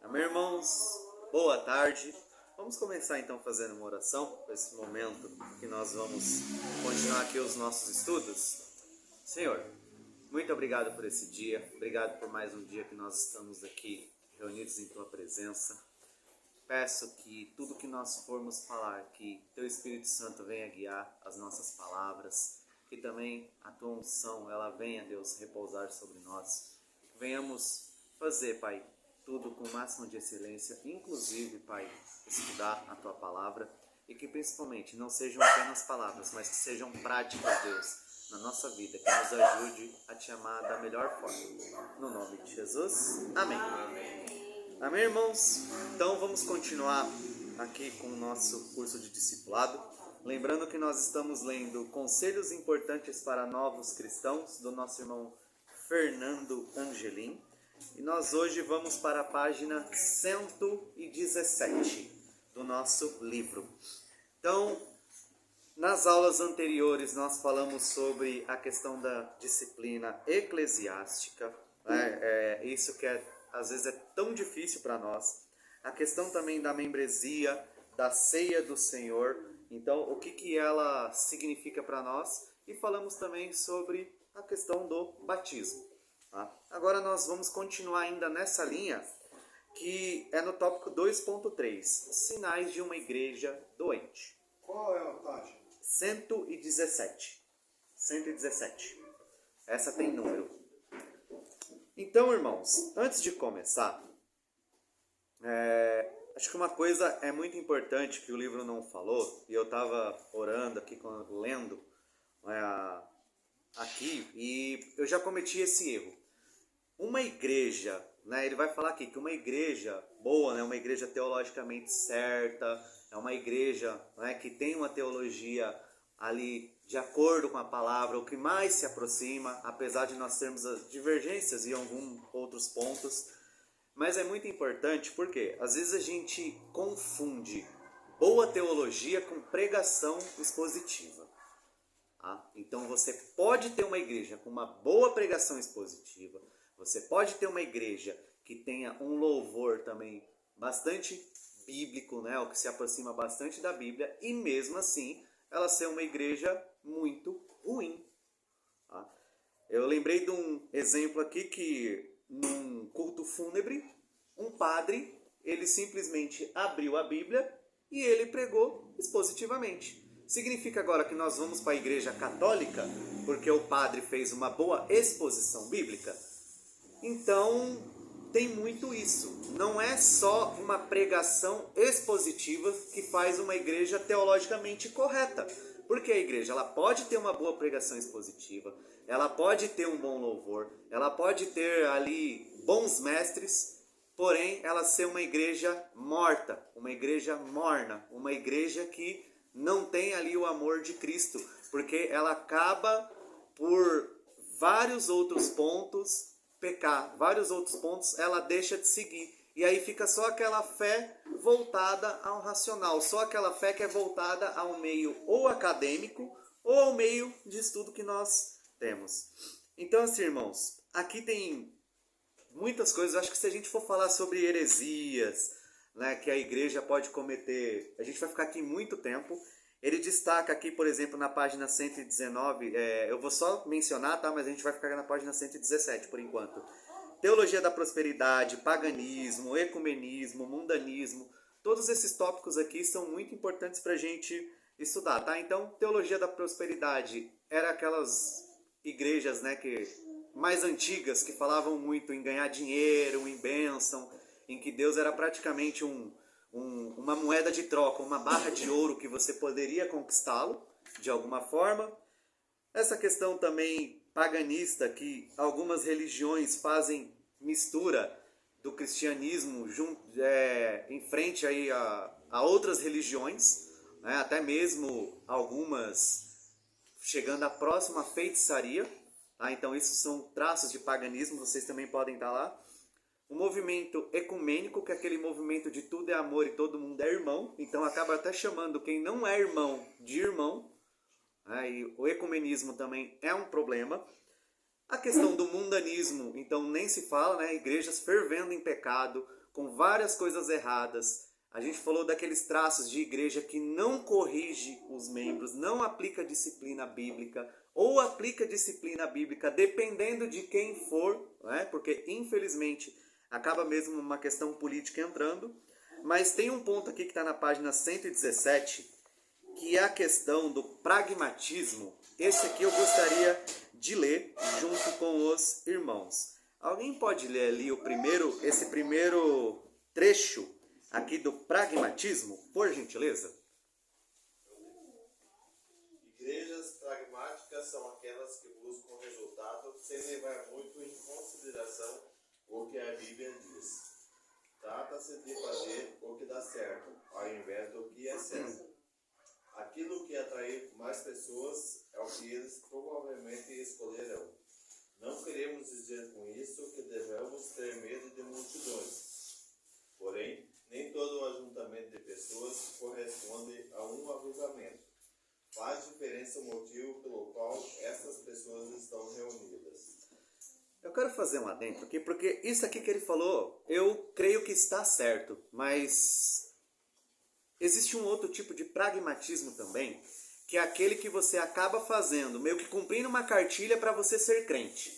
Amém, irmãos? Boa tarde. Vamos começar então fazendo uma oração para esse momento que nós vamos continuar aqui os nossos estudos. Senhor, muito obrigado por esse dia, obrigado por mais um dia que nós estamos aqui reunidos em Tua presença. Peço que tudo que nós formos falar, que Teu Espírito Santo venha guiar as nossas palavras, que também a Tua unção, ela venha, Deus, repousar sobre nós. Venhamos fazer, Pai, tudo com o máximo de excelência, inclusive, Pai, estudar a Tua Palavra e que principalmente não sejam apenas palavras, mas que sejam práticas, Deus, na nossa vida, que nos ajude a Te amar da melhor forma. No nome de Jesus, amém. Amém, irmãos? Então vamos continuar aqui com o nosso curso de discipulado. Lembrando que nós estamos lendo Conselhos Importantes para Novos Cristãos, do nosso irmão Fernando Angelim. E nós hoje vamos para a página 117 do nosso livro. Então, nas aulas anteriores nós falamos sobre a questão da disciplina eclesiástica, isso que às vezes é tão difícil para nós. A questão também da membresia, da ceia do Senhor, então o que ela significa para nós, e falamos também sobre a questão do batismo. Tá? Agora nós vamos continuar ainda nessa linha, que é no tópico 2.3, sinais de uma igreja doente. Qual é a página? 117. 117. Essa tem número. Então, irmãos, antes de começar, acho que uma coisa é muito importante que o livro não falou, e eu estava orando aqui, lendo aqui, e eu já cometi esse erro. Uma igreja, ele vai falar aqui que uma igreja boa, uma igreja teologicamente certa, é uma igreja que tem uma teologia ali de acordo com a palavra, o que mais se aproxima, apesar de nós termos as divergências em alguns outros pontos. Mas é muito importante porque às vezes a gente confunde boa teologia com pregação expositiva. Tá? Então você pode ter uma igreja com uma boa pregação expositiva, você pode ter uma igreja que tenha um louvor também bastante bíblico, o que se aproxima bastante da Bíblia, e mesmo assim ela ser uma igreja muito ruim. Tá? Eu lembrei de um exemplo aqui que num culto fúnebre, um padre, ele simplesmente abriu a Bíblia e ele pregou expositivamente. Significa agora que nós vamos para a igreja católica porque o padre fez uma boa exposição bíblica? Então, tem muito isso. Não é só uma pregação expositiva que faz uma igreja teologicamente correta. Porque a igreja ela pode ter uma boa pregação expositiva, ela pode ter um bom louvor, ela pode ter ali bons mestres, porém ela ser uma igreja morta, uma igreja morna, uma igreja que não tem ali o amor de Cristo, porque ela acaba por vários outros pontos pecar, vários outros pontos ela deixa de seguir. E aí fica só aquela fé voltada ao racional, só aquela fé que é voltada ao meio ou acadêmico ou ao meio de estudo que nós temos. Então assim, irmãos, aqui tem muitas coisas. Acho que se a gente for falar sobre heresias, que a igreja pode cometer, a gente vai ficar aqui muito tempo. Ele destaca aqui, por exemplo, na página 119, eu vou só mencionar, tá? Mas a gente vai ficar na página 117 por enquanto. Teologia da prosperidade, paganismo, ecumenismo, mundanismo, todos esses tópicos aqui são muito importantes para a gente estudar, tá? Então, teologia da prosperidade era aquelas igrejas, mais antigas, que falavam muito em ganhar dinheiro, em bênção, em que Deus era praticamente uma moeda de troca, uma barra de ouro que você poderia conquistá-lo de alguma forma. Essa questão também paganista, que algumas religiões fazem mistura do cristianismo em frente aí a outras religiões, até mesmo algumas chegando à próxima feitiçaria. Tá? Então isso são traços de paganismo, vocês também podem estar lá. O movimento ecumênico, que é aquele movimento de tudo é amor e todo mundo é irmão. Então acaba até chamando quem não é irmão de irmão. E o ecumenismo também é um problema. A questão do mundanismo, então nem se fala, né? Igrejas fervendo em pecado, com várias coisas erradas. A gente falou daqueles traços de igreja que não corrige os membros, não aplica disciplina bíblica, ou aplica disciplina bíblica dependendo de quem for, né? Porque infelizmente acaba mesmo uma questão política entrando. Mas tem um ponto aqui que está na página 117, que é a questão do pragmatismo. Esse aqui eu gostaria de ler junto com os irmãos. Alguém pode ler ali esse primeiro trecho aqui do pragmatismo, por gentileza? Igrejas pragmáticas são aquelas que buscam resultado sem levar muito em consideração o que a Bíblia diz. Trata-se de fazer o que dá certo, ao invés do que é certo. Aquilo que atrair mais pessoas é o que eles provavelmente escolherão. Não queremos dizer com isso que devemos ter medo de multidões. Porém, nem todo ajuntamento de pessoas corresponde a um avisamento. Faz diferença o motivo pelo qual essas pessoas estão reunidas. Eu quero fazer um adendo aqui, porque isso aqui que ele falou, eu creio que está certo, mas existe um outro tipo de pragmatismo também, que é aquele que você acaba fazendo, meio que cumprindo uma cartilha para você ser crente.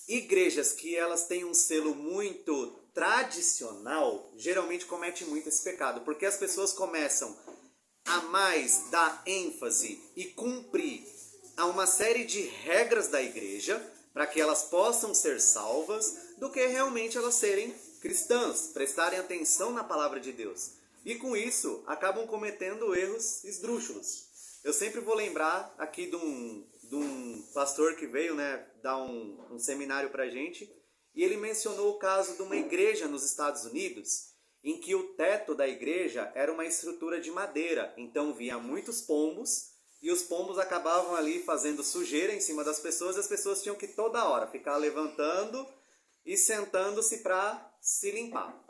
Igrejas que elas têm um selo muito tradicional, geralmente cometem muito esse pecado, porque as pessoas começam a mais dar ênfase e cumprir a uma série de regras da igreja, para que elas possam ser salvas, do que realmente elas serem cristãs, prestarem atenção na palavra de Deus. E com isso, acabam cometendo erros esdrúxulos. Eu sempre vou lembrar aqui de um pastor que veio, né, dar um seminário para a gente, e ele mencionou o caso de uma igreja nos Estados Unidos, em que o teto da igreja era uma estrutura de madeira, então via muitos pombos, e os pombos acabavam ali fazendo sujeira em cima das pessoas, e as pessoas tinham que toda hora ficar levantando e sentando-se para se limpar.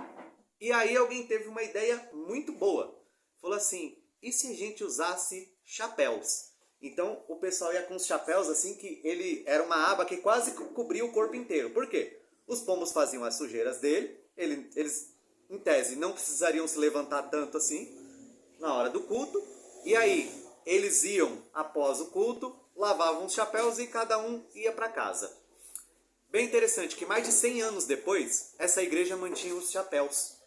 E aí alguém teve uma ideia muito boa. Falou assim, e se a gente usasse chapéus? Então o pessoal ia com os chapéus assim, que ele era uma aba que quase cobria o corpo inteiro. Por quê? Os pombos faziam as sujeiras dele, eles em tese não precisariam se levantar tanto assim na hora do culto, e aí eles iam, após o culto, lavavam os chapéus e cada um ia para casa. Bem interessante que mais de 100 anos depois, essa igreja mantinha os chapéus.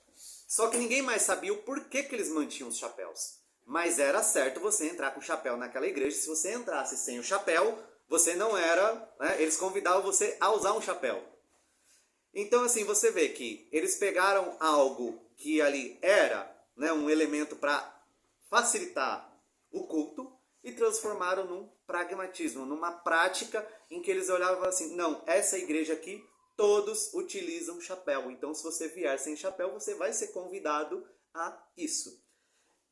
Só que ninguém mais sabia o porquê que eles mantinham os chapéus. Mas era certo você entrar com o chapéu naquela igreja. Se você entrasse sem o chapéu, você não era... né, eles convidavam você a usar um chapéu. Então assim, você vê que eles pegaram algo que ali era, né, um elemento para facilitar o culto e transformaram num pragmatismo, numa prática em que eles olhavam assim, não, essa igreja aqui, todos utilizam chapéu, então se você vier sem chapéu, você vai ser convidado a isso.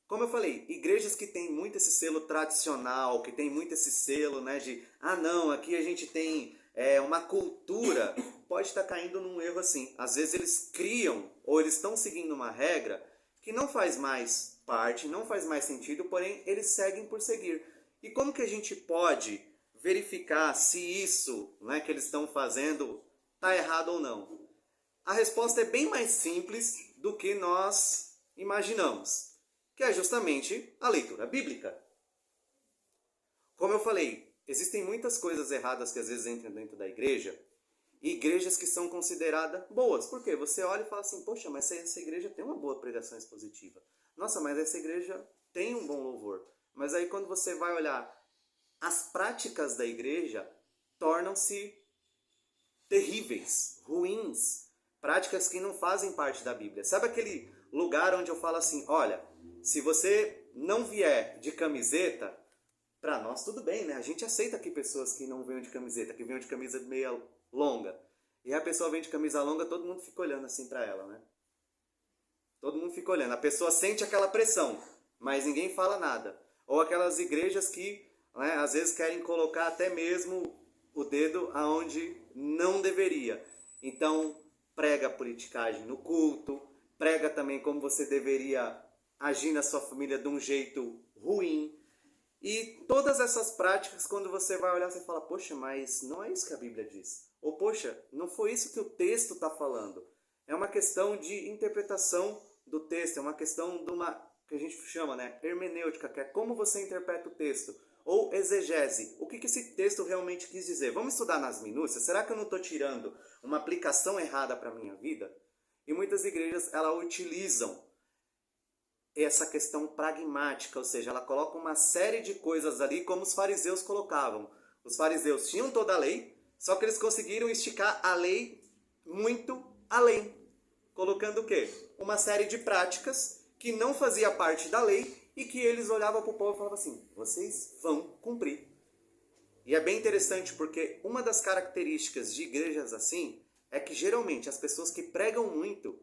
Como eu falei, igrejas que têm muito esse selo tradicional, que tem muito esse selo, né, de, não, aqui a gente tem uma cultura, pode estar caindo num erro assim. Às vezes eles criam, ou eles estão seguindo uma regra que não faz mais parte, não faz mais sentido, porém eles seguem por seguir. E como que a gente pode verificar se isso, né, que eles estão fazendo está errado ou não? A resposta é bem mais simples do que nós imaginamos, que é justamente a leitura bíblica. Como eu falei, existem muitas coisas erradas que às vezes entram dentro da igreja, e igrejas que são consideradas boas. Por quê? Você olha e fala assim, poxa, mas essa igreja tem uma boa pregação expositiva. Nossa, mas essa igreja tem um bom louvor. Mas aí quando você vai olhar, as práticas da igreja tornam-se terríveis, ruins. Práticas que não fazem parte da Bíblia. Sabe aquele lugar onde eu falo assim, olha, se você não vier de camiseta, para nós tudo bem, né? A gente aceita aqui pessoas que não venham de camiseta, que venham de camisa meia longa. E a pessoa vem de camisa longa, todo mundo fica olhando assim para ela, né? Todo mundo fica olhando. A pessoa sente aquela pressão, mas ninguém fala nada. Ou aquelas igrejas que, né, às vezes querem colocar até mesmo o dedo aonde não deveria. Então, prega politicagem no culto, prega também como você deveria agir na sua família de um jeito ruim. E todas essas práticas, quando você vai olhar, você fala, poxa, mas não é isso que a Bíblia diz. Ou, poxa, não foi isso que o texto está falando. É uma questão de interpretação do texto, é uma questão de uma, que a gente chama, né, hermenêutica, que é como você interpreta o texto. Ou exegese, o que esse texto realmente quis dizer. Vamos estudar nas minúcias? Será que eu não estou tirando uma aplicação errada para a minha vida? E muitas igrejas, elas utilizam essa questão pragmática, ou seja, ela coloca uma série de coisas ali como os fariseus colocavam. Os fariseus tinham toda a lei, só que eles conseguiram esticar a lei muito além, colocando o quê? Uma série de práticas que não fazia parte da lei e que eles olhavam para o povo e falavam assim, vocês vão cumprir. E é bem interessante porque uma das características de igrejas assim é que geralmente as pessoas que pregam muito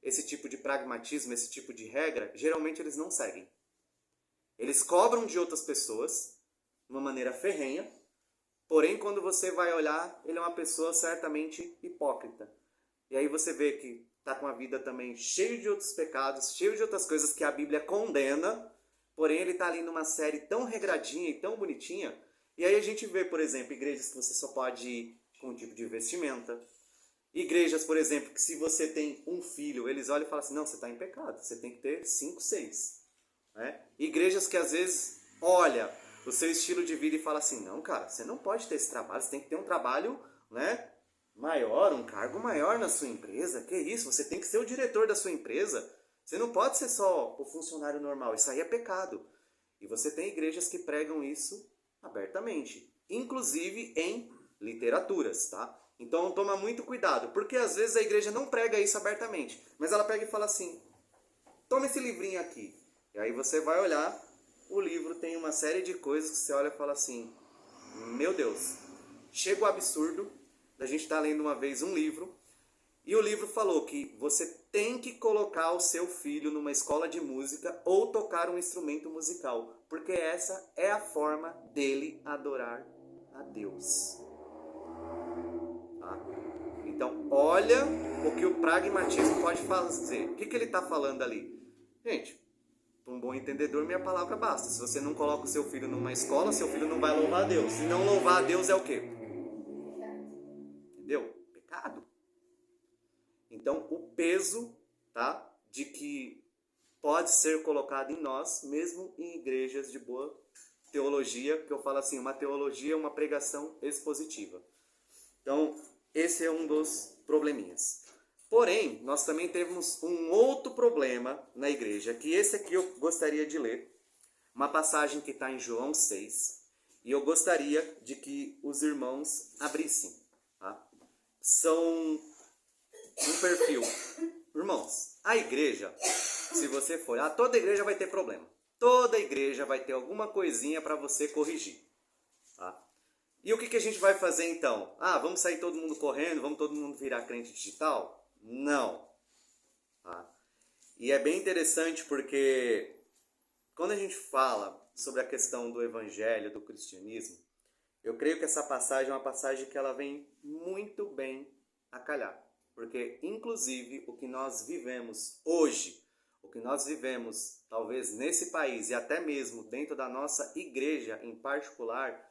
esse tipo de pragmatismo, esse tipo de regra, geralmente eles não seguem. Eles cobram de outras pessoas de uma maneira ferrenha, porém quando você vai olhar, ele é uma pessoa certamente hipócrita. E aí você vê que está com a vida também cheio de outros pecados, cheio de outras coisas que a Bíblia condena, porém ele está ali numa série tão regradinha e tão bonitinha. E aí a gente vê, por exemplo, igrejas que você só pode ir com um tipo de vestimenta. Igrejas, por exemplo, que se você tem um filho, eles olham e falam assim, não, você está em pecado, você tem que ter 5, 6. Né? Igrejas que às vezes olha o seu estilo de vida e fala assim, não, cara, você não pode ter esse trabalho, você tem que ter um trabalho, né, maior, um cargo maior na sua empresa. Que isso, você tem que ser o diretor da sua empresa. Você não pode ser só o funcionário normal, isso aí é pecado. E você tem igrejas que pregam isso abertamente, inclusive em literaturas, tá? Então toma muito cuidado, porque às vezes a igreja não prega isso abertamente, mas ela pega e fala assim, toma esse livrinho aqui. E aí você vai olhar, o livro tem uma série de coisas que você olha e fala assim, meu Deus, chega o absurdo da gente estar lendo uma vez um livro, e o livro falou que você tem que colocar o seu filho numa escola de música ou tocar um instrumento musical, porque essa é a forma dele adorar a Deus. Tá? Então, olha o que o pragmatismo pode fazer. O que ele está falando ali? Gente, para um bom entendedor, minha palavra basta. Se você não coloca o seu filho numa escola, seu filho não vai louvar a Deus. Se não louvar a Deus é o quê? Entendeu? Pecado. Então, o peso, tá, de que pode ser colocado em nós, mesmo em igrejas de boa teologia, que eu falo assim, uma teologia é uma pregação expositiva. Então, esse é um dos probleminhas. Porém, nós também temos um outro problema na igreja, que esse aqui eu gostaria de ler, uma passagem que está em João 6, e eu gostaria de que os irmãos abrissem. Tá? São um perfil. Irmãos, a igreja, se você for, toda igreja vai ter problema. Toda igreja vai ter alguma coisinha para você corrigir. Tá? E o que a gente vai fazer então? Vamos sair todo mundo correndo? Vamos todo mundo virar crente digital? Não. Tá? E é bem interessante porque quando a gente fala sobre a questão do evangelho, do cristianismo, eu creio que essa passagem é uma passagem que ela vem muito bem a calhar. Porque, inclusive, o que nós vivemos hoje, o que nós vivemos, talvez, nesse país e até mesmo dentro da nossa igreja em particular,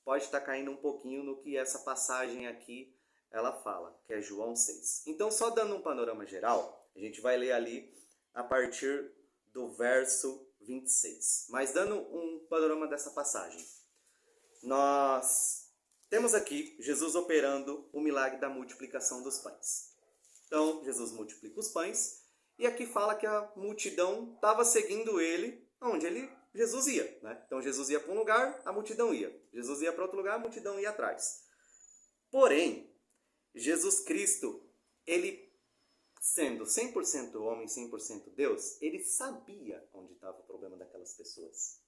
pode estar caindo um pouquinho no que essa passagem aqui, ela fala, que é João 6. Então, só dando um panorama geral, a gente vai ler ali a partir do verso 26. Mas dando um panorama dessa passagem, nós temos aqui Jesus operando o milagre da multiplicação dos pães. Então, Jesus multiplica os pães, e aqui fala que a multidão estava seguindo ele, onde Jesus ia. Né? Então, Jesus ia para um lugar, a multidão ia. Jesus ia para outro lugar, a multidão ia atrás. Porém, Jesus Cristo, ele sendo 100% homem, 100% Deus, ele sabia onde estava o problema daquelas pessoas.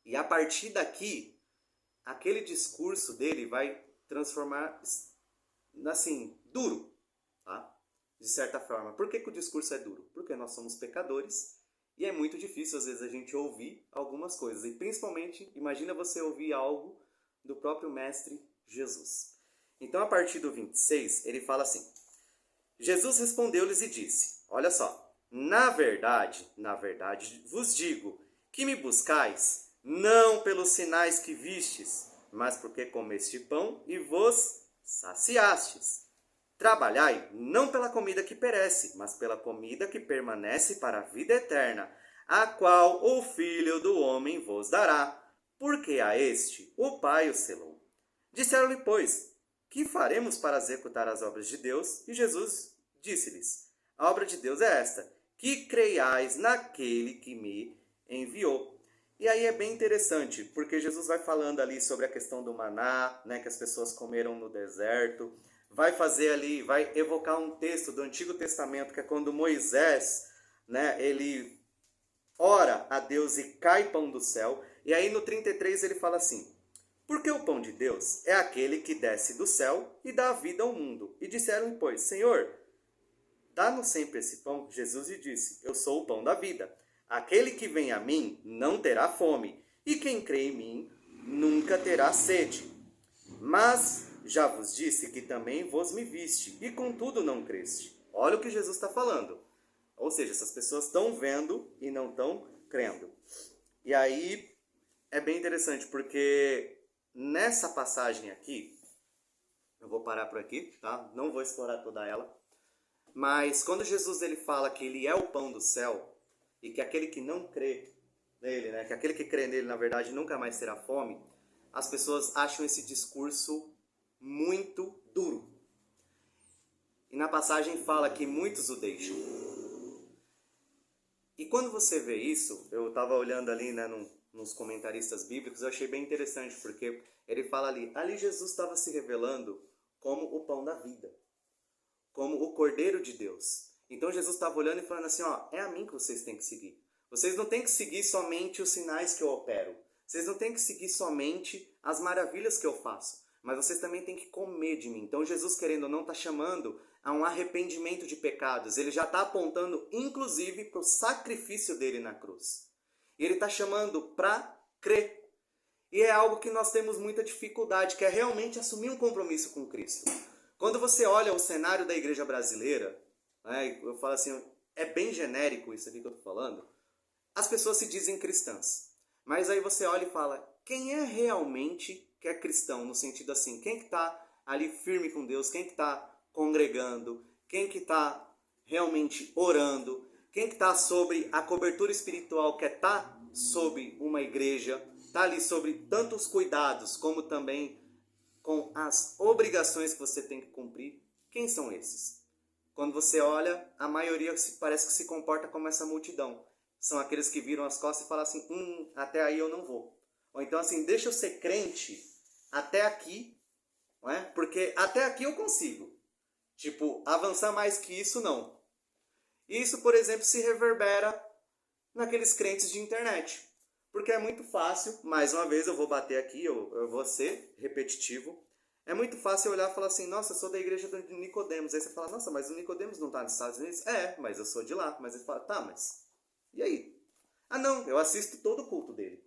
E a partir daqui, aquele discurso dele vai transformar, assim, duro, tá? De certa forma. Por que o discurso é duro? Porque nós somos pecadores e é muito difícil, às vezes, a gente ouvir algumas coisas. E, principalmente, imagina você ouvir algo do próprio Mestre Jesus. Então, a partir do 26, ele fala assim, Jesus respondeu-lhes e disse, olha só, na verdade, vos digo que me buscais, não pelos sinais que vistes, mas porque comeste pão e vos saciastes. Trabalhai não pela comida que perece, mas pela comida que permanece para a vida eterna, a qual o Filho do Homem vos dará, porque a este o Pai o selou. Disseram-lhe, pois, que faremos para executar as obras de Deus? E Jesus disse-lhes, a obra de Deus é esta, que creiais naquele que me enviou. E aí é bem interessante, porque Jesus vai falando ali sobre a questão do maná, né, que as pessoas comeram no deserto, vai fazer ali, vai evocar um texto do Antigo Testamento, que é quando Moisés, né, ele ora a Deus e cai pão do céu, e aí no 33 ele fala assim, porque o pão de Deus é aquele que desce do céu e dá vida ao mundo. E disseram, pois, Senhor, dá-nos sempre esse pão. Jesus lhe disse, eu sou o pão da vida. Aquele que vem a mim não terá fome, e quem crê em mim nunca terá sede. Mas já vos disse que também vos me viste, e contudo não creste. Olha o que Jesus está falando. Ou seja, essas pessoas estão vendo e não estão crendo. E aí é bem interessante, porque nessa passagem aqui, eu vou parar por aqui, tá? Não vou explorar toda ela. Mas quando Jesus ele fala que ele é o pão do céu, e que aquele que não crê nele, né, que aquele que crê nele, na verdade, nunca mais terá fome, as pessoas acham esse discurso muito duro. E na passagem fala que muitos o deixam. E quando você vê isso, eu estava olhando ali, né, nos comentaristas bíblicos, eu achei bem interessante, porque ele fala ali Jesus estava se revelando como o pão da vida, como o Cordeiro de Deus. Então Jesus estava olhando e falando assim, ó, é a mim que vocês têm que seguir. Vocês não têm que seguir somente os sinais que eu opero. Vocês não têm que seguir somente as maravilhas que eu faço. Mas vocês também têm que comer de mim. Então Jesus, querendo ou não, está chamando a um arrependimento de pecados. Ele já está apontando, inclusive, para o sacrifício dele na cruz. E ele está chamando para crer. E é algo que nós temos muita dificuldade, que é realmente assumir um compromisso com Cristo. Quando você olha o cenário da igreja brasileira, né, eu falo assim, é bem genérico isso aqui que eu estou falando, as pessoas se dizem cristãs. Mas aí você olha e fala, quem é realmente que é cristão? No sentido assim, quem que está ali firme com Deus? Quem que está congregando? Quem que está realmente orando? Quem que está sobre a cobertura espiritual, que é estar sob uma igreja, está ali sobre tantos cuidados, como também com as obrigações que você tem que cumprir? Quem são esses? Quando você olha, a maioria parece que se comporta como essa multidão. São aqueles que viram as costas e falam assim, até aí eu não vou. Ou então assim, deixa eu ser crente até aqui, não é? Porque até aqui eu consigo. Tipo, avançar mais que isso, não. Isso, por exemplo, se reverbera naqueles crentes de internet. Porque é muito fácil, mais uma vez eu vou bater aqui, eu vou ser repetitivo. É muito fácil olhar e falar assim, nossa, eu sou da igreja do Nicodemos. Aí você fala, nossa, mas o Nicodemos não está nos Estados Unidos? É, mas eu sou de lá. Mas ele fala, tá, mas e aí? Ah não, eu assisto todo o culto dele.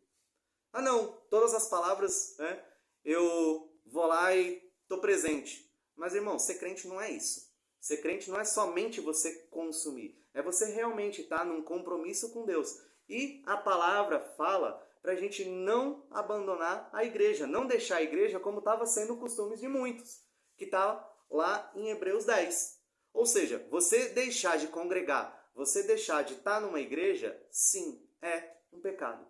Ah não, todas as palavras, né, eu vou lá e estou presente. Mas irmão, ser crente não é isso. Ser crente não é somente você consumir. É você realmente estar num compromisso com Deus. E a palavra fala para a gente não abandonar a igreja, não deixar a igreja como estava sendo o costume de muitos, que está lá em Hebreus 10. Ou seja, você deixar de congregar, você deixar de estar numa igreja, sim, é um pecado.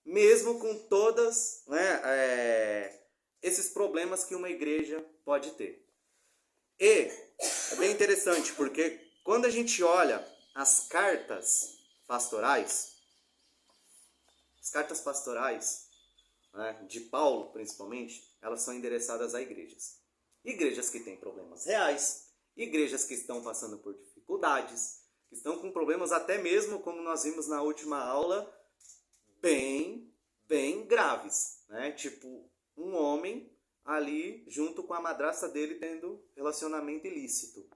Mesmo com todas, né, esses problemas que uma igreja pode ter. E é bem interessante, porque quando a gente olha as cartas pastorais, né, de Paulo, principalmente, elas são endereçadas a igrejas. Igrejas que têm problemas reais, igrejas que estão passando por dificuldades, que estão com problemas até mesmo, como nós vimos na última aula, bem graves. Né? Tipo, um homem ali junto com a madrasta dele tendo relacionamento ilícito.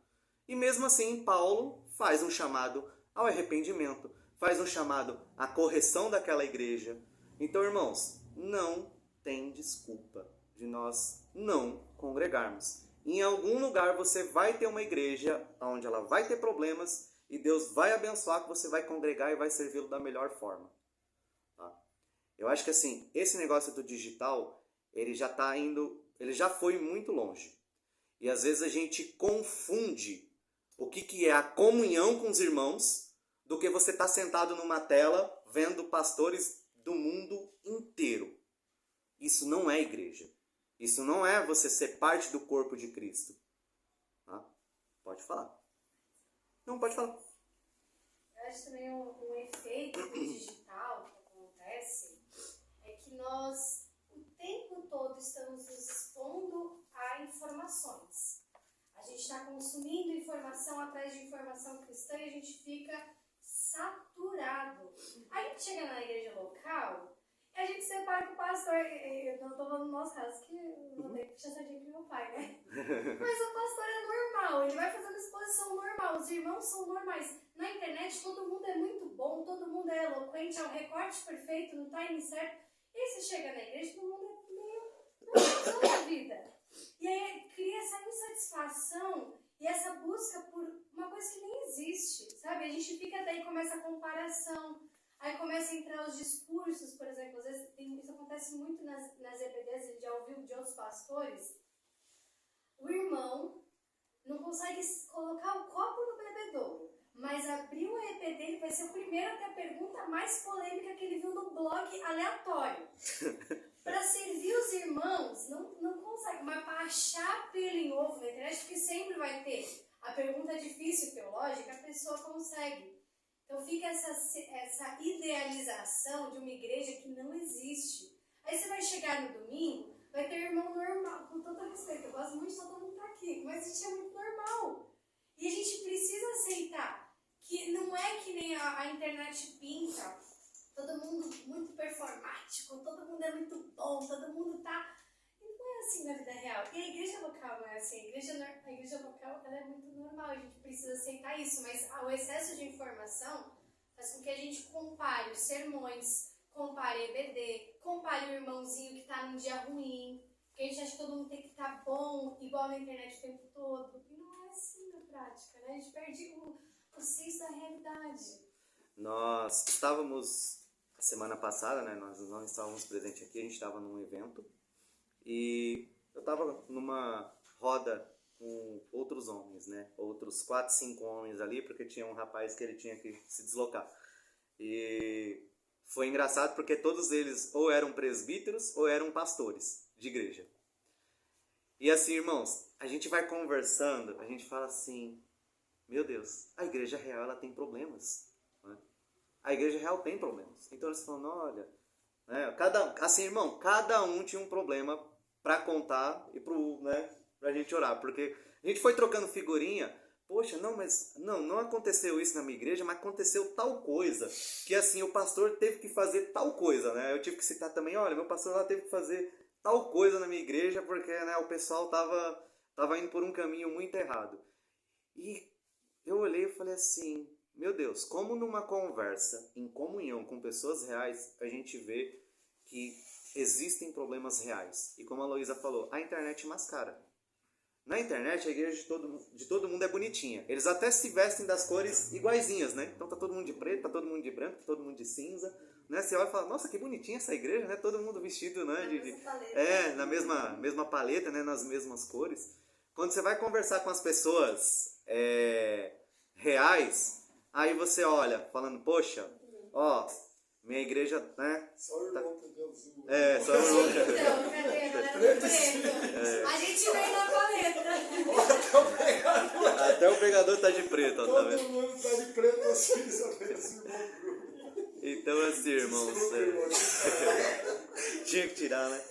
E mesmo assim, Paulo faz um chamado ao arrependimento, faz um chamado à correção daquela igreja. Então, irmãos, não tem desculpa de nós não congregarmos. Em algum lugar você vai ter uma igreja onde ela vai ter problemas e Deus vai abençoar, que você vai congregar e vai servi-lo da melhor forma. Tá? Eu acho que assim, esse negócio do digital, ele já foi muito longe. E às vezes a gente confunde o que é a comunhão com os irmãos do que você estar sentado numa tela vendo pastores do mundo inteiro. Isso não é igreja. Isso não é você ser parte do corpo de Cristo. Tá? Pode falar. Não, pode falar. Eu acho também um efeito do digital que acontece é que nós o tempo todo estamos nos expondo a informações. A gente está consumindo informação atrás de informação cristã e a gente fica saturado. Aí a gente chega na igreja local e a gente se depara com o pastor. Eu não estou falando no nosso caso, que eu vou ter que puxar sardinha pro meu pai, né? Mas o pastor é normal, ele vai fazendo exposição normal, os irmãos são normais. Na internet todo mundo é muito bom, todo mundo é eloquente, é o recorte perfeito, no timing certo. E aí você chega na igreja, todo mundo é meio normal da vida. E aí cria essa insatisfação e essa busca por uma coisa que nem existe, sabe? A gente fica daí, começa a comparação, aí começa a entrar os discursos, por exemplo, às vezes isso acontece muito nas EBDs, ele já ouviu de outros pastores. O irmão não consegue colocar o copo no bebedouro, mas abrir o EP dele vai ser o primeiro a ter a pergunta mais polêmica que ele viu no blog aleatório. Para servir os irmãos, não consegue, mas para achar pelo em ovo na internet, porque sempre vai ter a pergunta difícil teológica, a pessoa consegue. Então fica essa idealização de uma igreja que não existe. Aí você vai chegar no domingo, vai ter irmão normal, com todo respeito, eu gosto muito de todo mundo estar aqui, mas isso é muito normal. E a gente precisa aceitar que não é que nem a internet pinta, todo mundo muito performático, todo mundo é muito bom, todo mundo tá... E não é assim na vida real. E a igreja local não é assim. A igreja local ela é muito normal, a gente precisa aceitar isso, mas o excesso de informação faz com que a gente compare os sermões, compare EBD, compare o irmãozinho que tá num dia ruim, porque a gente acha que todo mundo tem que estar bom, igual na internet o tempo todo. E não é assim na prática, né? A gente perde o senso da realidade. Nós estávamos, a semana passada, né? Nós não estávamos presentes aqui, a gente estava num evento e eu estava numa roda com outros homens, né? Outros 4, 5 homens ali, porque tinha um rapaz que ele tinha que se deslocar. E foi engraçado porque todos eles ou eram presbíteros ou eram pastores de igreja. E assim, irmãos, a gente vai conversando, a gente fala assim, meu Deus, a igreja real ela tem problemas. Né? A igreja real tem problemas. Então eles falam, olha, né, cada um tinha um problema para contar e pra gente orar. Porque a gente foi trocando figurinha, poxa, não aconteceu isso na minha igreja, mas aconteceu tal coisa, que assim, o pastor teve que fazer tal coisa, né? Eu tive que citar também, olha, meu pastor lá teve que fazer tal coisa na minha igreja, porque né, o pessoal tava indo por um caminho muito errado. E eu olhei e falei assim, meu Deus, como numa conversa em comunhão com pessoas reais, a gente vê que existem problemas reais. E como a Luísa falou, a internet mascara. Na internet, a igreja de todo mundo é bonitinha. Eles até se vestem das cores iguaizinhas, né? Então tá todo mundo de preto, tá todo mundo de branco, tá todo mundo de cinza. Né? Você olha e fala, nossa, que bonitinha essa igreja, né? Todo mundo vestido, né? Na mesma paleta, né? Nas mesmas cores. Quando você vai conversar com as pessoas reais, aí você olha, falando, poxa, ó, minha igreja, né? Só o irmão pegando assim. Só o irmão. Então, cadê a galera do preto? A gente vem na paleta. Até o pregador tá de preto, ó, tá Todo vendo? mundo tá de preto assim, sabe? Esse irmão. Então assim, irmãos, tinha que tirar, né?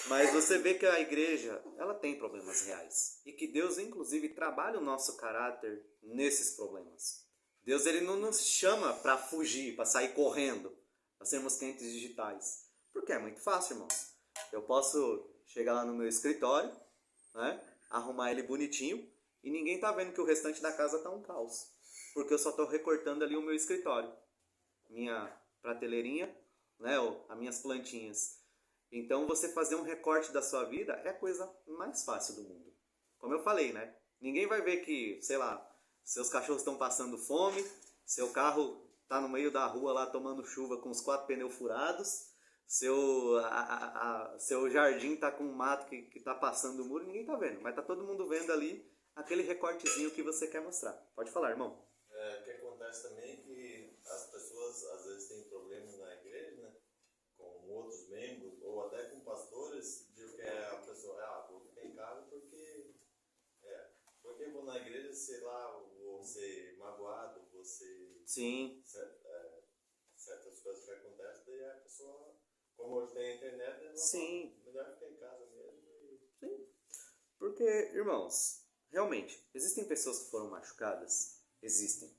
Mas você vê que a igreja, ela tem problemas reais. E que Deus, inclusive, trabalha o nosso caráter nesses problemas. Deus, ele não nos chama para fugir, para sair correndo, para sermos crentes digitais. Porque é muito fácil, irmãos. Eu posso chegar lá no meu escritório, né, arrumar ele bonitinho, e ninguém tá vendo que o restante da casa tá um caos. Porque eu só tô recortando ali o meu escritório. Minha prateleirinha, né, as minhas plantinhas. Então, você fazer um recorte da sua vida é a coisa mais fácil do mundo. Como eu falei, né? Ninguém vai ver que, sei lá, seus cachorros estão passando fome, seu carro tá no meio da rua lá tomando chuva com os 4 pneus furados, seu jardim tá com um mato que tá passando o muro, ninguém tá vendo, mas tá todo mundo vendo ali aquele recortezinho que você quer mostrar. Pode falar, irmão. O que acontece também é que as pessoas às vezes têm problemas na igreja, né? Com outros membros, ou até com pastores, de que a pessoa, vou ficar em casa porque eu vou na igreja, sei lá, vou ser magoado, vou ser... Sim. Certas coisas que acontecem, daí a pessoa, como hoje tem a internet, ela Sim. fala, melhor ficar em casa mesmo. Sim. Porque, irmãos, realmente, existem pessoas que foram machucadas? Existem.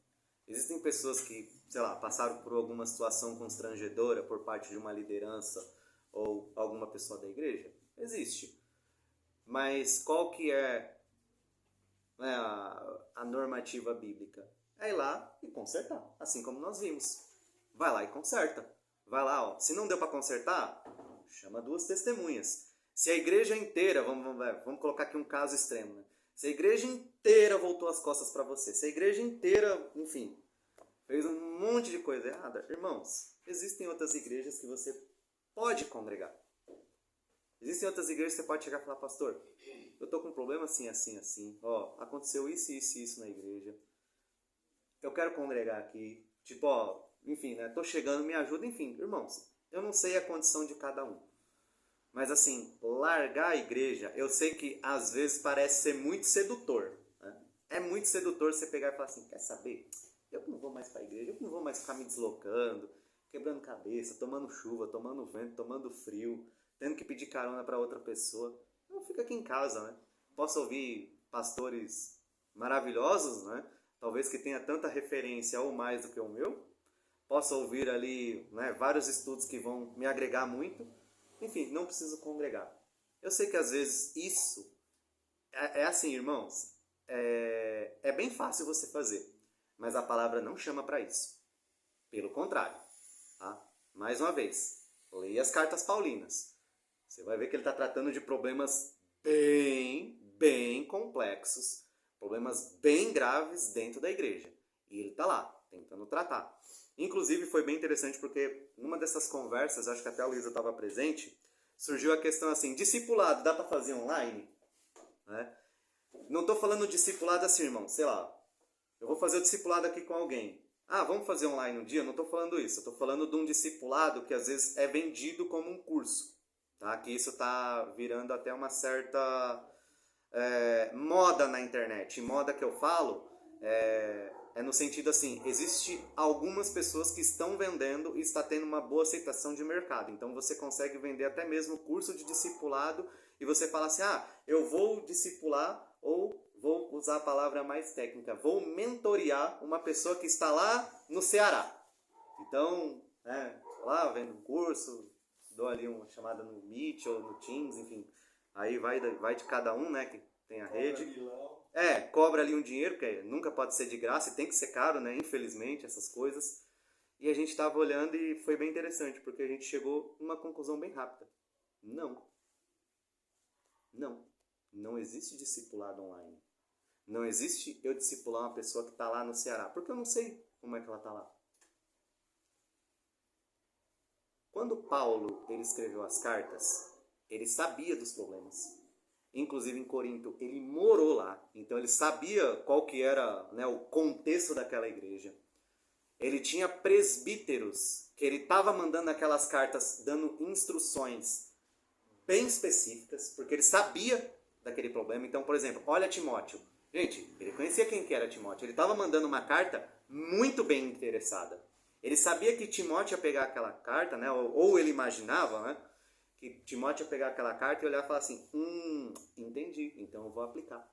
Existem pessoas que, sei lá, passaram por alguma situação constrangedora por parte de uma liderança ou alguma pessoa da igreja? Existe. Mas qual que é, né, a normativa bíblica? É ir lá e consertar, assim como nós vimos. Vai lá e conserta. Vai lá, ó. Se não deu para consertar, chama 2 testemunhas. Se a igreja inteira, vamos colocar aqui um caso extremo, né? Se a igreja inteira voltou as costas para você, se a igreja inteira, enfim, fez um monte de coisa errada, irmãos, existem outras igrejas que você pode congregar. Existem outras igrejas que você pode chegar e falar, pastor, eu tô com um problema assim, assim, assim, ó, aconteceu isso, isso e isso na igreja. Eu quero congregar aqui, tipo, ó, enfim, né, tô chegando, me ajuda, enfim, irmãos, eu não sei a condição de cada um. Mas assim, largar a igreja, eu sei que às vezes parece ser muito sedutor. Né? É muito sedutor você pegar e falar assim, quer saber? Eu não vou mais para a igreja, eu não vou mais ficar me deslocando, quebrando cabeça, tomando chuva, tomando vento, tomando frio, tendo que pedir carona para outra pessoa. Eu fico aqui em casa, né? Posso ouvir pastores maravilhosos, né? Talvez que tenha tanta referência ou mais do que o meu. Posso ouvir ali, né, vários estudos que vão me agregar muito. Enfim, não preciso congregar. Eu sei que às vezes isso é assim, irmãos. É bem fácil você fazer. Mas a palavra não chama para isso. Pelo contrário. Tá? Mais uma vez, leia as cartas paulinas. Você vai ver que ele está tratando de problemas bem complexos. Problemas bem graves dentro da igreja. E ele está lá, tentando tratar. Inclusive foi bem interessante porque numa dessas conversas, acho que até a Luísa estava presente, surgiu a questão assim, discipulado dá para fazer online? Né? Não estou falando discipulado assim, irmão, sei lá, eu vou fazer o discipulado aqui com alguém. Vamos fazer online um dia? Eu não estou falando isso, eu estou falando de um discipulado que às vezes é vendido como um curso. Tá? Que isso está virando até uma certa moda na internet. E moda que eu falo é no sentido assim, existe algumas pessoas que estão vendendo e está tendo uma boa aceitação de mercado. Então você consegue vender até mesmo curso de discipulado e você fala assim, eu vou discipular, ou vou usar a palavra mais técnica, vou mentorear uma pessoa que está lá no Ceará. Então, lá vendo um curso, dou ali uma chamada no Meet ou no Teams, enfim, aí vai de cada um, né, que tem a rede. Cobra ali um dinheiro, que nunca pode ser de graça e tem que ser caro, né? Infelizmente, essas coisas. E a gente estava olhando e foi bem interessante, porque a gente chegou a uma conclusão bem rápida. Não existe discipulado online. Não existe eu discipular uma pessoa que está lá no Ceará, porque eu não sei como é que ela está lá. Quando Paulo ele escreveu as cartas, ele sabia dos problemas. Inclusive em Corinto, ele morou lá, então ele sabia qual que era, né, o contexto daquela igreja. Ele tinha presbíteros, que ele estava mandando aquelas cartas, dando instruções bem específicas, porque ele sabia daquele problema. Então, por exemplo, olha Timóteo. Gente, ele conhecia quem que era Timóteo. Ele estava mandando uma carta muito bem interessada. Ele sabia que Timóteo ia pegar aquela carta, né, ou ele imaginava, né, que Timóteo ia pegar aquela carta e olhar e falar assim, entendi, então eu vou aplicar.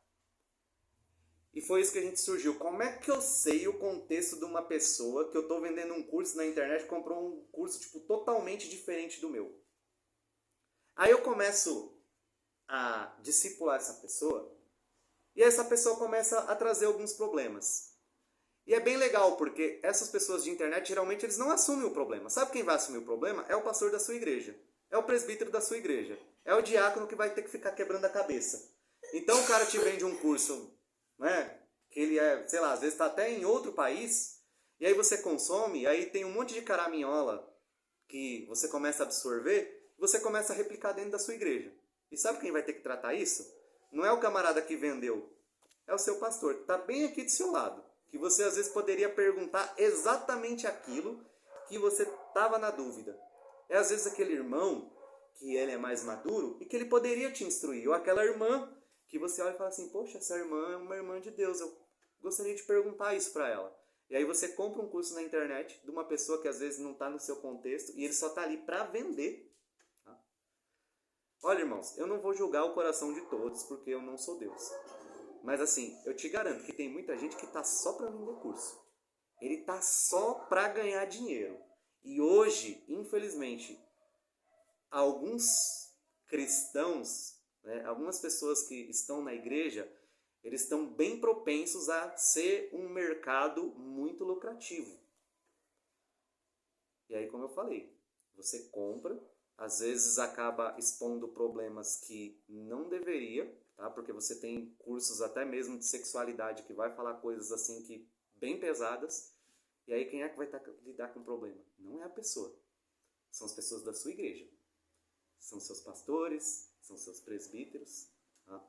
E foi isso que a gente surgiu. Como é que eu sei o contexto de uma pessoa que eu estou vendendo um curso na internet, comprou um curso tipo, totalmente diferente do meu? Aí eu começo a discipular essa pessoa e essa pessoa começa a trazer alguns problemas. E é bem legal, porque essas pessoas de internet, geralmente, eles não assumem o problema. Sabe quem vai assumir o problema? É o pastor da sua igreja. É o presbítero da sua igreja. É o diácono que vai ter que ficar quebrando a cabeça. Então o cara te vende um curso, né, que ele sei lá, às vezes está até em outro país, E aí você consome, aí tem um monte de caraminhola que você começa a absorver, você começa a replicar dentro da sua igreja. E sabe quem vai ter que tratar isso? Não é o camarada que vendeu, é o seu pastor, que está bem aqui do seu lado. Que você às vezes poderia perguntar exatamente aquilo que você estava na dúvida. É às vezes aquele irmão que ele é mais maduro e que ele poderia te instruir. Ou aquela irmã que você olha e fala assim, poxa, essa irmã é uma irmã de Deus, eu gostaria de perguntar isso para ela. E aí você compra um curso na internet de uma pessoa que às vezes não está no seu contexto e ele só está ali para vender. Tá? Olha, irmãos, eu não vou julgar o coração de todos porque eu não sou Deus. Mas assim, eu te garanto que tem muita gente que está só para vender curso. Ele está só para ganhar dinheiro. E hoje, infelizmente, alguns cristãos, né, algumas pessoas que estão na igreja, eles estão bem propensos a ser um mercado muito lucrativo. E aí, como eu falei, você compra, às vezes acaba expondo problemas que não deveria, tá? Porque você tem cursos até mesmo de sexualidade que vai falar coisas assim que bem pesadas. E aí quem é que vai lidar com o problema? Não é a pessoa. São as pessoas da sua igreja. São seus pastores, são seus presbíteros. Tá?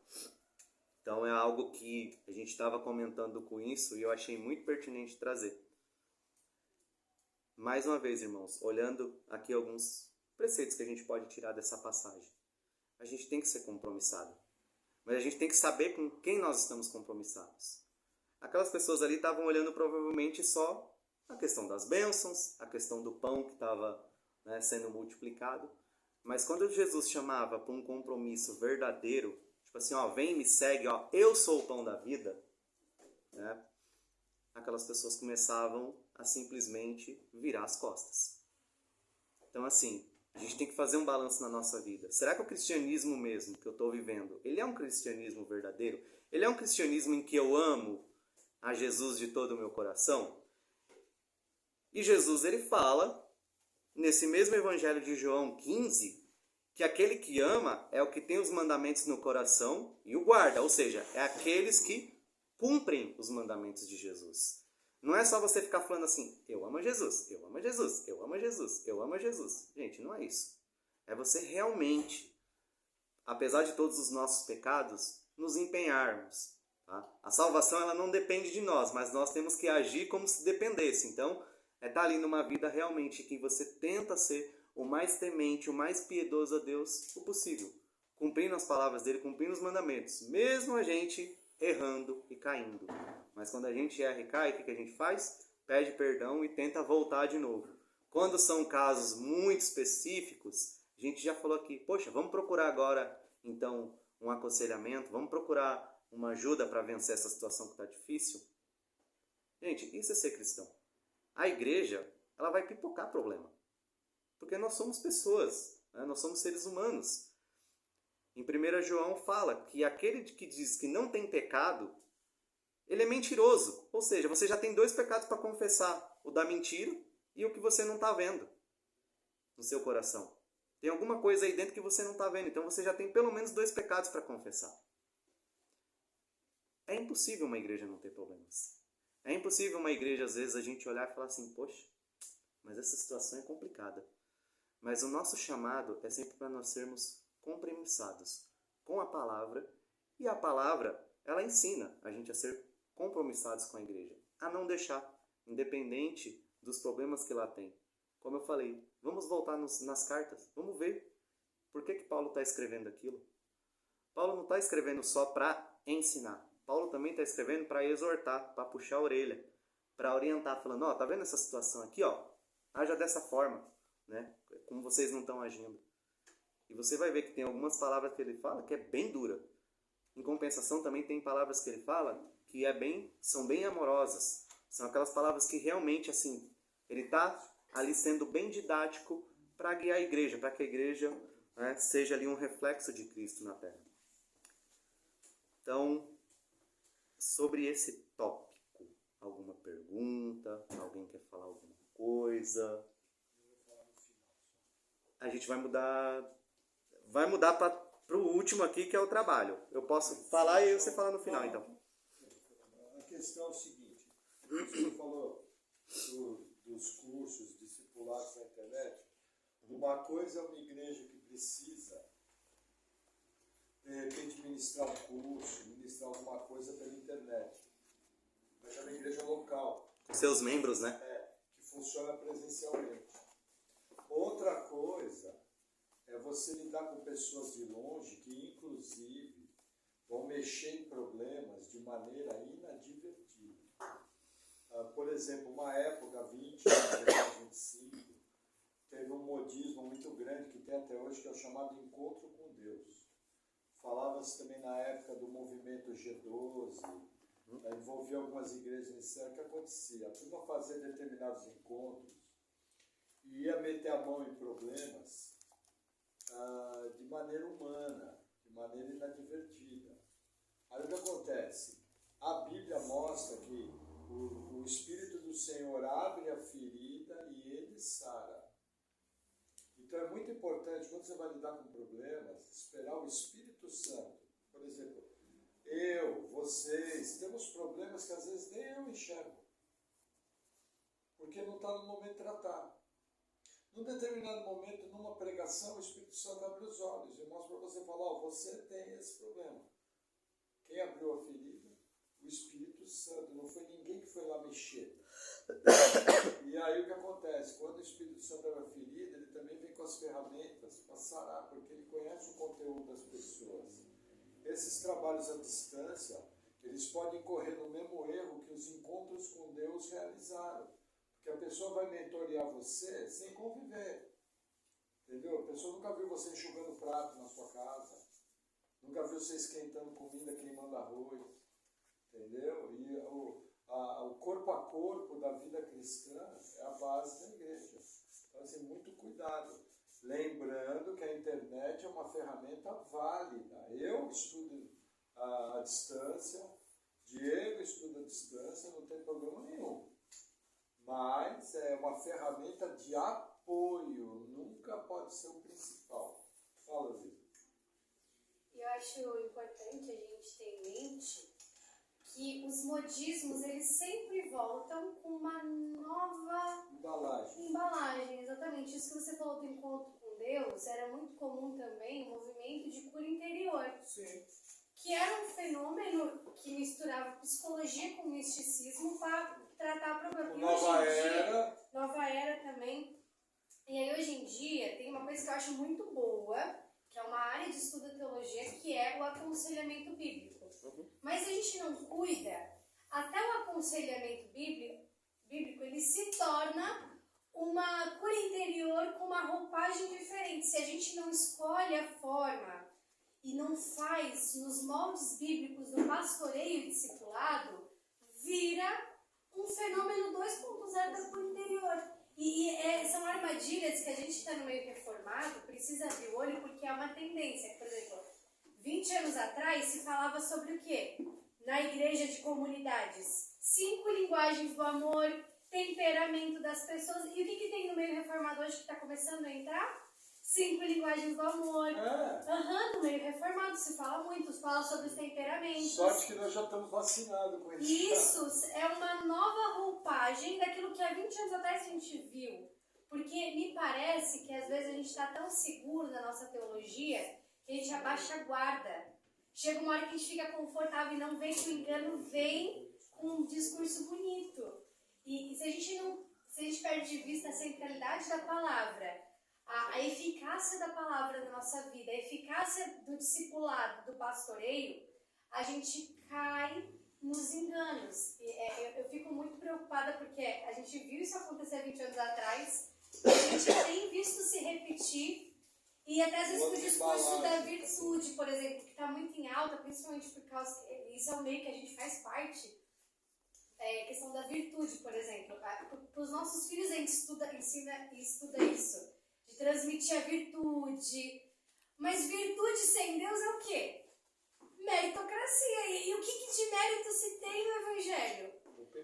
Então é algo que a gente estava comentando com isso e eu achei muito pertinente trazer. Mais uma vez, irmãos, olhando aqui alguns preceitos que a gente pode tirar dessa passagem. A gente tem que ser compromissado. Mas a gente tem que saber com quem nós estamos compromissados. Aquelas pessoas ali estavam olhando provavelmente só a questão das bênçãos, a questão do pão que estava, né, sendo multiplicado. Mas quando Jesus chamava para um compromisso verdadeiro, tipo assim, ó, vem, me segue, ó, eu sou o pão da vida, né? Aquelas pessoas começavam a simplesmente virar as costas. Então, assim, a gente tem que fazer um balanço na nossa vida. Será que o cristianismo mesmo que eu estou vivendo, ele é um cristianismo verdadeiro? Ele é um cristianismo em que eu amo a Jesus de todo o meu coração? E Jesus, ele fala, nesse mesmo evangelho de João 15, que aquele que ama é o que tem os mandamentos no coração e o guarda. Ou seja, é aqueles que cumprem os mandamentos de Jesus. Não é só você ficar falando assim, eu amo Jesus, eu amo Jesus, eu amo Jesus, eu amo Jesus. Gente, não é isso. É você realmente, apesar de todos os nossos pecados, nos empenharmos. Tá? A salvação ela não depende de nós, mas nós temos que agir como se dependesse. Então, é estar ali numa vida realmente que você tenta ser o mais temente, o mais piedoso a Deus o possível. Cumprindo as palavras dele, cumprindo os mandamentos. Mesmo a gente errando e caindo. Mas quando a gente erra e cai, o que a gente faz? Pede perdão e tenta voltar de novo. Quando são casos muito específicos, a gente já falou aqui, poxa, vamos procurar agora, então, um aconselhamento, vamos procurar uma ajuda para vencer essa situação que está difícil. Gente, isso é ser cristão. A igreja, ela vai pipocar problema. Porque nós somos pessoas, né? Nós somos seres humanos. Em 1 João fala que aquele que diz que não tem pecado, ele é mentiroso. Ou seja, você já tem 2 pecados para confessar. O da mentira e o que você não está vendo no seu coração. Tem alguma coisa aí dentro que você não está vendo. Então você já tem pelo menos 2 pecados para confessar. É impossível uma igreja não ter problemas. É impossível uma igreja, às vezes, a gente olhar e falar assim, poxa, mas essa situação é complicada. Mas o nosso chamado é sempre para nós sermos compromissados com a palavra. E a palavra, ela ensina a gente a ser compromissados com a igreja. A não deixar, independente dos problemas que lá tem. Como eu falei, vamos voltar nas cartas. Vamos ver por que Paulo está escrevendo aquilo. Paulo não está escrevendo só para ensinar. Paulo também está escrevendo para exortar, para puxar a orelha, para orientar, falando, ó, tá vendo essa situação aqui, ó? Haja dessa forma, né? Como vocês não estão agindo. E você vai ver que tem algumas palavras que ele fala que é bem dura. Em compensação, também tem palavras que ele fala que são bem amorosas. São aquelas palavras que realmente, assim, ele está ali sendo bem didático para guiar a igreja, para que a igreja, né, seja ali um reflexo de Cristo na terra. Então, sobre esse tópico, alguma pergunta? Alguém quer falar alguma coisa? A gente vai mudar para o último aqui, que é o trabalho. Eu posso falar e você fala no final, então. A questão é o seguinte, você falou dos cursos discipulados na internet, uma coisa é uma igreja que precisa, de repente, ministrar um curso, ministrar alguma coisa pela internet. Mas é uma igreja local. Com seus membros, né? Que funciona presencialmente. Outra coisa é você lidar com pessoas de longe que, inclusive, vão mexer em problemas de maneira inadvertida. Por exemplo, uma época, 20 anos, 25, teve um modismo muito grande que tem até hoje, que é o chamado Encontro com Deus. Falava-se também na época do movimento G12, envolvia algumas igrejas nesse ano. O que acontecia? A turma fazia determinados encontros e ia meter a mão em problemas de maneira humana, de maneira inadvertida. Aí o que acontece? A Bíblia mostra que o Espírito do Senhor abre a ferida e ele sara. Então é muito importante, quando você vai lidar com problemas, esperar o Espírito Santo. Por exemplo, vocês, temos problemas que às vezes nem eu enxergo, porque não está no momento de tratar. Num determinado momento, numa pregação, o Espírito Santo abre os olhos e mostra para você falar, você tem esse problema. Quem abriu a ferida? O Espírito Santo, não foi ninguém que foi lá mexer. E aí o que acontece? Quando o Espírito Santo abre a ferida, ele também vem com as ferramentas para sarar, porque ele conhece o conteúdo das pessoas. Esses trabalhos à distância, eles podem correr no mesmo erro que os encontros com Deus realizaram. Porque a pessoa vai mentorear você sem conviver. Entendeu? A pessoa nunca viu você enxugando prato na sua casa. Nunca viu você esquentando comida, queimando arroz. Entendeu? E o corpo a corpo da vida cristã é a base da igreja. Então, assim, muito cuidado. Lembrando que a internet é uma ferramenta válida. Eu estudo à distância, Diego estuda à distância, não tem problema nenhum. Mas é uma ferramenta de apoio, nunca pode ser o principal. Fala, Zita. Eu acho importante a gente ter em mente que os modismos, eles sempre voltam com uma nova embalagem. Exatamente. Isso que você falou do encontro com Deus, era muito comum também o movimento de cura interior. Sim. Que era um fenômeno que misturava psicologia com misticismo para tratar problemas. Nova era também. E aí hoje em dia tem uma coisa que eu acho muito boa, que é uma área de estudo da teologia, que é o aconselhamento bíblico. Mas a gente não cuida, até o aconselhamento bíblico ele se torna uma cura interior com uma roupagem diferente. Se a gente não escolhe a forma e não faz nos moldes bíblicos do pastoreio e discipulado, vira um fenômeno 2.0 da cura interior. São armadilhas que a gente está no meio reformado, precisa abrir o olho, porque é uma tendência. Por exemplo, 20 anos atrás se falava sobre o quê? Na igreja de comunidades. 5 linguagens do amor, temperamento das pessoas. E o que tem no meio reformado hoje que está começando a entrar? 5 linguagens do amor. No meio reformado se fala muito, se fala sobre os temperamentos. Sorte que nós já estamos vacinados com isso. Isso é uma nova roupagem daquilo que há 20 anos atrás a gente viu. Porque me parece que às vezes a gente está tão seguro da nossa teologia que a gente abaixa a guarda. Chega uma hora que a gente fica confortável e não vem que o engano vem com um discurso bonito. E se a gente perde de vista a centralidade da palavra, a eficácia da palavra na nossa vida, a eficácia do discipulado, do pastoreio, a gente cai nos enganos. Eu fico muito preocupada porque a gente viu isso acontecer 20 anos atrás, a gente tem visto se repetir, e até às vezes o discurso da virtude, por exemplo, que está muito em alta, principalmente por causa, isso é um meio que a gente faz parte, a questão da virtude, por exemplo. Para os nossos filhos a gente estuda isso, de transmitir a virtude. Mas virtude sem Deus é o quê? Meritocracia. E o que de mérito se tem no Evangelho?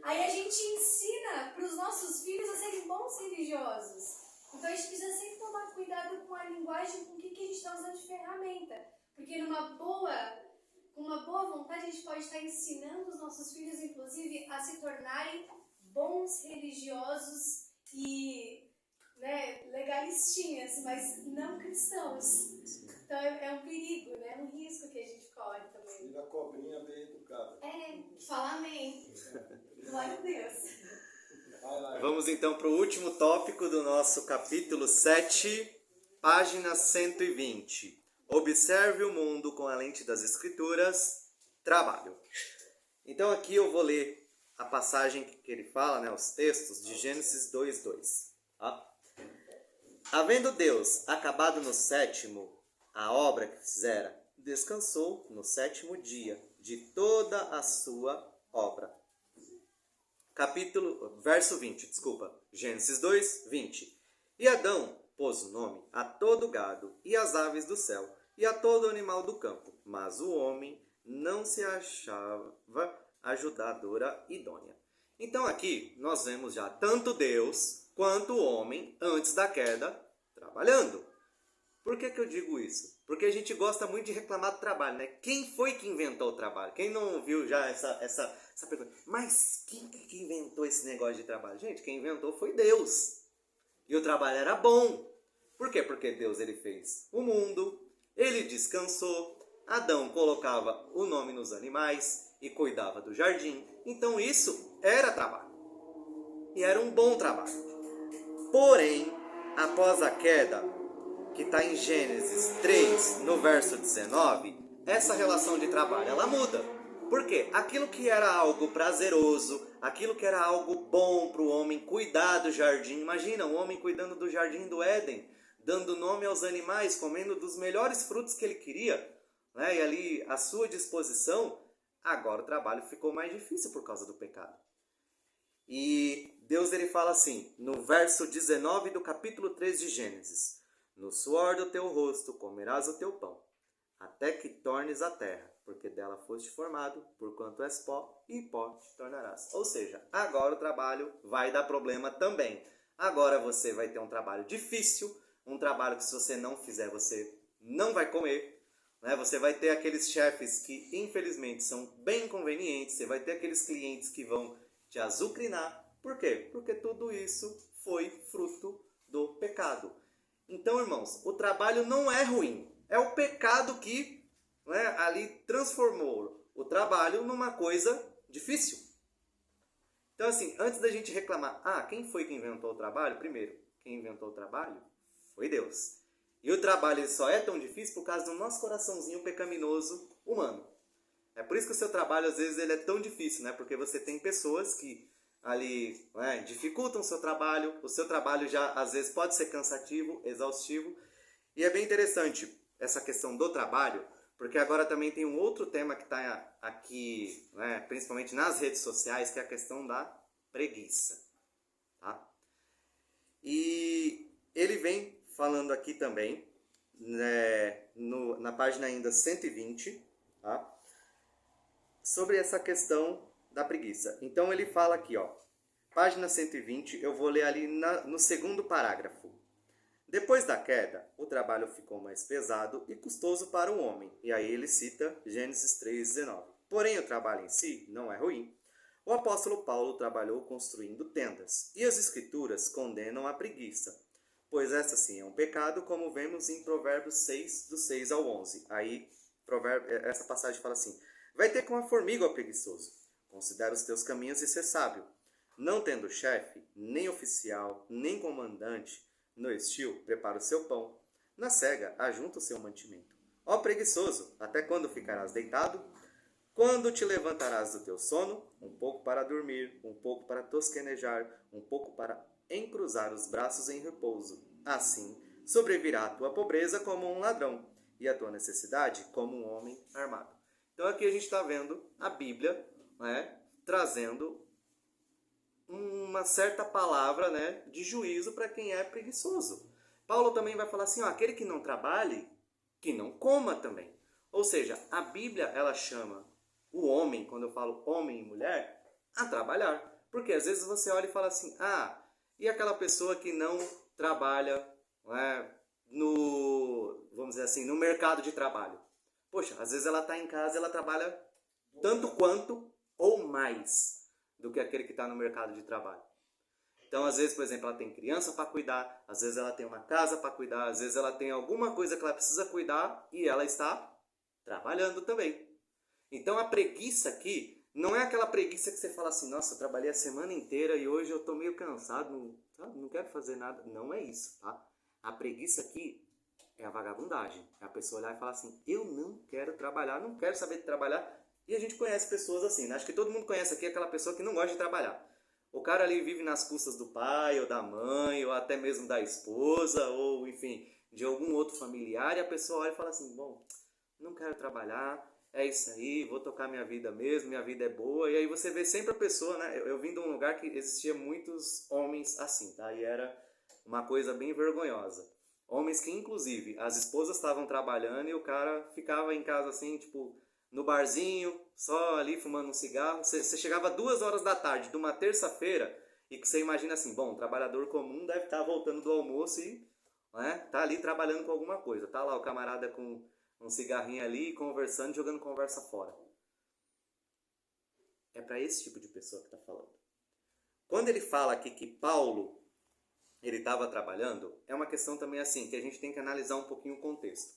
Aí a gente ensina para os nossos filhos a serem bons religiosos. Então a gente precisa sempre tomar cuidado com a linguagem, com o que a gente está usando de ferramenta. Porque com uma boa vontade a gente pode estar ensinando os nossos filhos, inclusive, a se tornarem bons religiosos e, né, legalistinhas, mas não cristãos. Então é um perigo, né? É um risco que a gente corre também. Vira cobrinha bem educada. Fala amém. Glória a Deus. Vai lá. Vamos então para o último tópico do nosso capítulo 7, página 120. Observe o mundo com a lente das Escrituras, trabalho. Então aqui eu vou ler a passagem que ele fala, né, os textos de Gênesis 2:2. Tá? Havendo Deus acabado no sétimo a obra que fizera, descansou no sétimo dia de toda a sua obra. Verso 20, Gênesis 2:20. E Adão pôs o nome a todo gado e às aves do céu e a todo animal do campo, mas o homem não se achava ajudadora idônea. Então aqui nós vemos já tanto Deus quanto o homem antes da queda trabalhando. Por que eu digo isso? Porque a gente gosta muito de reclamar do trabalho, né? Quem foi que inventou o trabalho? Quem não ouviu já essa pergunta? Mas quem que inventou esse negócio de trabalho? Gente, quem inventou foi Deus. E o trabalho era bom. Por quê? Porque Deus ele fez o mundo, ele descansou, Adão colocava o nome nos animais e cuidava do jardim. Então isso era trabalho. E era um bom trabalho. Porém, após a queda, que está em Gênesis 3, no verso 19, essa relação de trabalho, ela muda. Por quê? Aquilo que era algo prazeroso, aquilo que era algo bom para o homem cuidar do jardim. Imagina, o homem cuidando do jardim do Éden, dando nome aos animais, comendo dos melhores frutos que ele queria, né? E ali à sua disposição. Agora o trabalho ficou mais difícil por causa do pecado. E Deus ele fala assim, no verso 19 do capítulo 3 de Gênesis: no suor do teu rosto comerás o teu pão, até que tornes a terra, porque dela foste formado, porquanto és pó, e pó te tornarás. Ou seja, agora o trabalho vai dar problema também. Agora você vai ter um trabalho difícil, um trabalho que se você não fizer, você não vai comer. Né? Você vai ter aqueles chefes que, infelizmente, são bem inconvenientes. Você vai ter aqueles clientes que vão te azucrinar. Por quê? Porque tudo isso foi fruto do pecado. Então, irmãos, o trabalho não é ruim. É o pecado que, né, ali transformou o trabalho numa coisa difícil. Então, assim, antes da gente reclamar, quem foi que inventou o trabalho? Primeiro, quem inventou o trabalho foi Deus. E o trabalho ele só é tão difícil por causa do nosso coraçãozinho pecaminoso humano. É por isso que o seu trabalho, às vezes, ele é tão difícil, né? Porque você tem pessoas que ali, né, dificultam o seu trabalho já às vezes pode ser cansativo, exaustivo. E é bem interessante essa questão do trabalho, porque agora também tem um outro tema que está aqui, né, principalmente nas redes sociais, que é a questão da preguiça. Tá? E ele vem falando aqui também, né, na página ainda 120, tá? Sobre essa questão da preguiça. Então ele fala aqui, ó, página 120, eu vou ler ali no segundo parágrafo. Depois da queda, o trabalho ficou mais pesado e custoso para o homem. E aí ele cita Gênesis 3:19. Porém, o trabalho em si não é ruim. O apóstolo Paulo trabalhou construindo tendas, e as escrituras condenam a preguiça, pois essa sim é um pecado, como vemos em Provérbios 6, do 6 ao 11. Aí, essa passagem fala assim: vai ter com a formiga, ó preguiçoso. Considera os teus caminhos e ser sábio. Não tendo chefe, nem oficial, nem comandante, no estio, prepara o seu pão. Na cega, ajunta o seu mantimento. Ó preguiçoso, até quando ficarás deitado? Quando te levantarás do teu sono? Um pouco para dormir, um pouco para tosquenejar, um pouco para encruzar os braços em repouso. Assim, sobrevirá a tua pobreza como um ladrão, e a tua necessidade como um homem armado. Então aqui a gente está vendo a Bíblia, né, trazendo uma certa palavra, né, de juízo para quem é preguiçoso. Paulo também vai falar assim, aquele que não trabalhe, que não coma também. Ou seja, a Bíblia ela chama o homem, quando eu falo homem e mulher, a trabalhar. Porque às vezes você olha e fala assim, e aquela pessoa que não trabalha, né, vamos dizer assim, no mercado de trabalho? Poxa, às vezes ela está em casa e ela trabalha tanto quanto ou mais. do que aquele que está no mercado de trabalho. Então, às vezes, por exemplo, ela tem criança para cuidar, às vezes ela tem uma casa para cuidar, às vezes ela tem alguma coisa que ela precisa cuidar e ela está trabalhando também. Então, a preguiça aqui não é aquela preguiça que você fala assim, nossa, eu trabalhei a semana inteira e hoje eu estou meio cansado, não quero fazer nada. Não é isso, tá? A preguiça aqui é a vagabundagem. É a pessoa olhar e falar assim, eu não quero trabalhar, não quero saber de trabalhar. E a gente conhece pessoas assim, né? Acho que todo mundo conhece aqui aquela pessoa que não gosta de trabalhar. O cara ali vive nas custas do pai, ou da mãe, ou até mesmo da esposa, ou enfim, de algum outro familiar. E a pessoa olha e fala assim, bom, não quero trabalhar, é isso aí, vou tocar minha vida mesmo, minha vida é boa. E aí você vê sempre a pessoa, né? Eu vim de um lugar que existia muitos homens assim, tá? E era uma coisa bem vergonhosa. Homens que, inclusive, as esposas estavam trabalhando e o cara ficava em casa assim, tipo, no barzinho, só ali fumando um cigarro. Você chegava 2 horas da tarde de uma terça-feira e que você imagina assim, bom, um trabalhador comum deve estar voltando do almoço e tá ali trabalhando com alguma coisa. Tá lá o camarada com um cigarrinho ali, conversando, jogando conversa fora. É para esse tipo de pessoa que está falando. Quando ele fala aqui que Paulo ele estava trabalhando, é uma questão também assim, que a gente tem que analisar um pouquinho o contexto.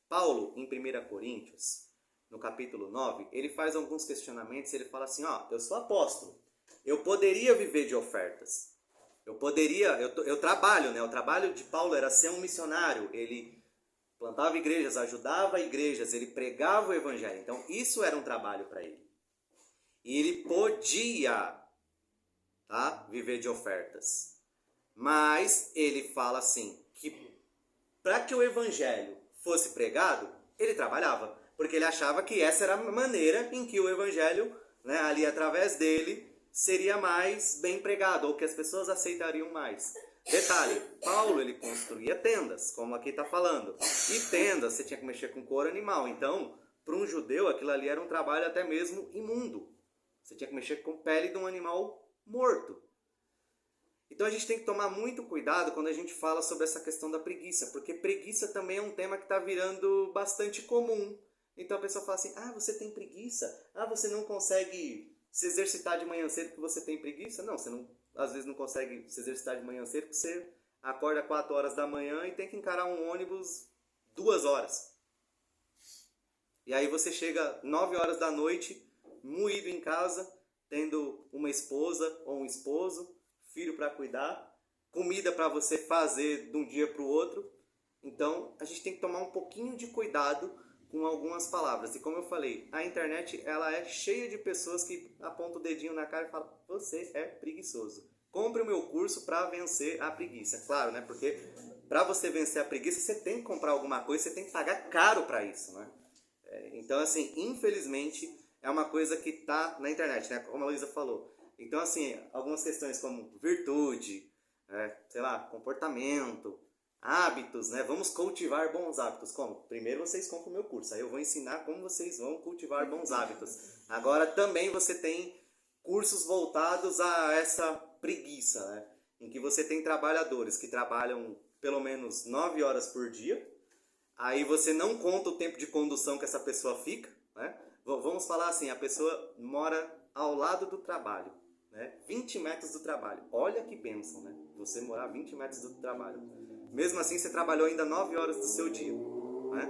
Paulo, em 1 Coríntios, no capítulo 9, ele faz alguns questionamentos, ele fala assim, eu sou apóstolo, eu poderia viver de ofertas, eu trabalho, né? O trabalho de Paulo era ser um missionário, ele plantava igrejas, ajudava igrejas, ele pregava o evangelho, então isso era um trabalho para ele. E ele podia, viver de ofertas. Mas ele fala assim, que para que o evangelho fosse pregado, ele trabalhava. Porque ele achava que essa era a maneira em que o evangelho, né, ali através dele, seria mais bem pregado, ou que as pessoas aceitariam mais. Detalhe, Paulo ele construía tendas, como aqui está falando. E tendas, você tinha que mexer com couro animal. Então, para um judeu, aquilo ali era um trabalho até mesmo imundo. Você tinha que mexer com pele de um animal morto. Então a gente tem que tomar muito cuidado quando a gente fala sobre essa questão da preguiça, porque preguiça também é um tema que está virando bastante comum. Então a pessoa fala assim, você tem preguiça? Você não consegue se exercitar de manhã cedo porque você tem preguiça? Não, você às vezes não consegue se exercitar de manhã cedo porque você acorda 4 horas da manhã e tem que encarar um ônibus 2 horas. E aí você chega 9 horas da noite, moído em casa, tendo uma esposa ou um esposo, filho para cuidar, comida para você fazer de um dia para o outro. Então, a gente tem que tomar um pouquinho de cuidado com algumas palavras. E como eu falei, a internet ela é cheia de pessoas que apontam o dedinho na cara e falam, você é preguiçoso. Compre o meu curso para vencer a preguiça. Claro, né? Porque para você vencer a preguiça, você tem que comprar alguma coisa, você tem que pagar caro para isso, né? Então, assim, infelizmente, é uma coisa que está na internet, né? Como a Luísa falou. Então, assim, algumas questões como virtude, comportamento, hábitos, né? Vamos cultivar bons hábitos. Como? Primeiro vocês compram o meu curso, aí eu vou ensinar como vocês vão cultivar bons hábitos. Agora também você tem cursos voltados a essa preguiça, né? Em que você tem trabalhadores que trabalham pelo menos 9 horas por dia, aí você não conta o tempo de condução que essa pessoa fica, né? Vamos falar assim, a pessoa mora ao lado do trabalho, né? 20 metros do trabalho. Olha que bênção, né? Você morar 20 metros do trabalho. Mesmo assim, você trabalhou ainda 9 horas do seu dia, né?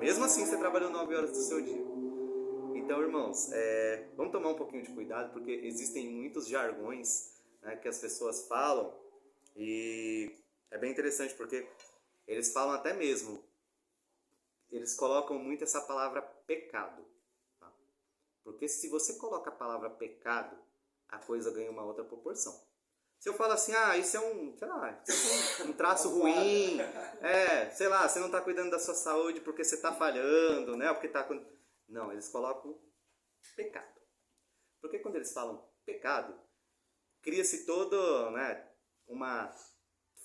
Mesmo assim, você trabalhou 9 horas do seu dia. Então, irmãos, vamos tomar um pouquinho de cuidado, porque existem muitos jargões, né, que as pessoas falam, e é bem interessante, porque eles falam até mesmo, eles colocam muito essa palavra pecado. Tá? Porque se você coloca a palavra pecado, a coisa ganha uma outra proporção. Se eu falo assim, isso é um traço ruim, você não está cuidando da sua saúde porque você está falhando, né? Porque Não, eles colocam pecado. Porque quando eles falam pecado, cria-se toda, né, uma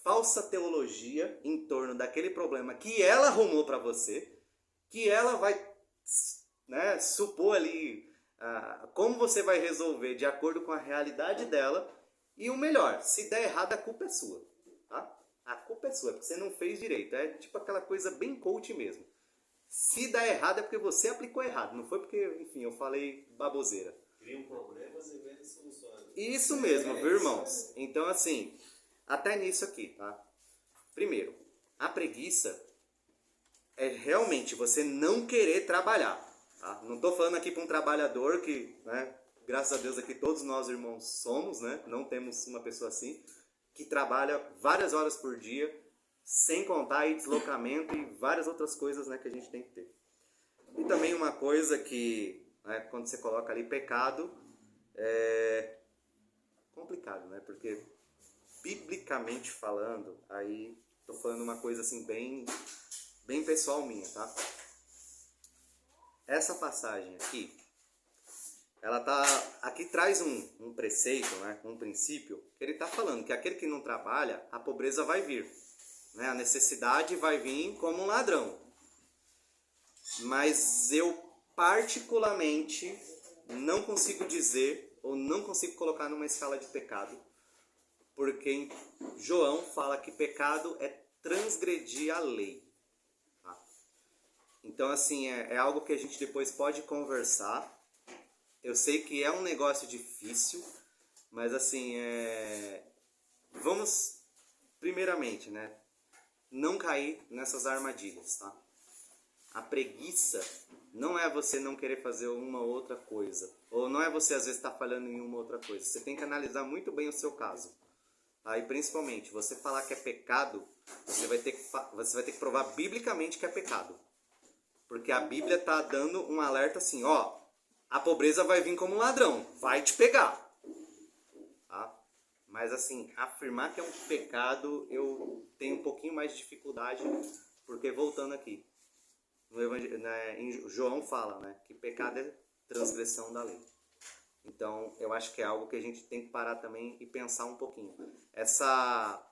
falsa teologia em torno daquele problema que ela arrumou para você, que ela vai, né, supor ali como você vai resolver de acordo com a realidade dela. E o melhor, se der errado, a culpa é sua. Tá? A culpa é sua, porque você não fez direito. É tipo aquela coisa bem coach mesmo. Se der errado é porque você aplicou errado. Não foi porque, enfim, eu falei baboseira. Criam problemas em vez de soluções. Isso mesmo, viu, irmãos? Então, assim, até nisso aqui, tá? Primeiro, a preguiça é realmente você não querer trabalhar, tá? Não tô falando aqui para um trabalhador que, né, graças a Deus aqui todos nós irmãos somos, né? Não temos uma pessoa assim, que trabalha várias horas por dia, sem contar aí deslocamento e várias outras coisas, né, que a gente tem que ter. E também uma coisa que, né, quando você coloca ali pecado, é complicado, né? Porque biblicamente falando, aí tô falando uma coisa assim bem pessoal minha, tá? Essa passagem aqui, ela tá aqui traz um preceito, né? Um princípio que ele tá falando que aquele que não trabalha, a pobreza vai vir, né? A necessidade vai vir como um ladrão. Mas eu particularmente não consigo dizer ou não consigo colocar numa escala de pecado, porque João fala que pecado é transgredir a lei. Tá? Então, assim, é algo que a gente depois pode conversar. Eu sei que é um negócio difícil, mas assim, vamos, primeiramente, né, não cair nessas armadilhas, tá? A preguiça não é você não querer fazer uma ou outra coisa, ou não é você às vezes estar falhando em uma outra coisa. Você tem que analisar muito bem o seu caso. Aí, principalmente, você falar que é pecado, você vai ter que provar biblicamente que é pecado. Porque a Bíblia está dando um alerta assim, ó, a pobreza vai vir como um ladrão, vai te pegar. Tá? Mas assim, afirmar que é um pecado, eu tenho um pouquinho mais de dificuldade, porque voltando aqui, no Evangelho, né, em João fala, né, que pecado é transgressão da lei. Então, eu acho que é algo que a gente tem que parar também e pensar um pouquinho. Essa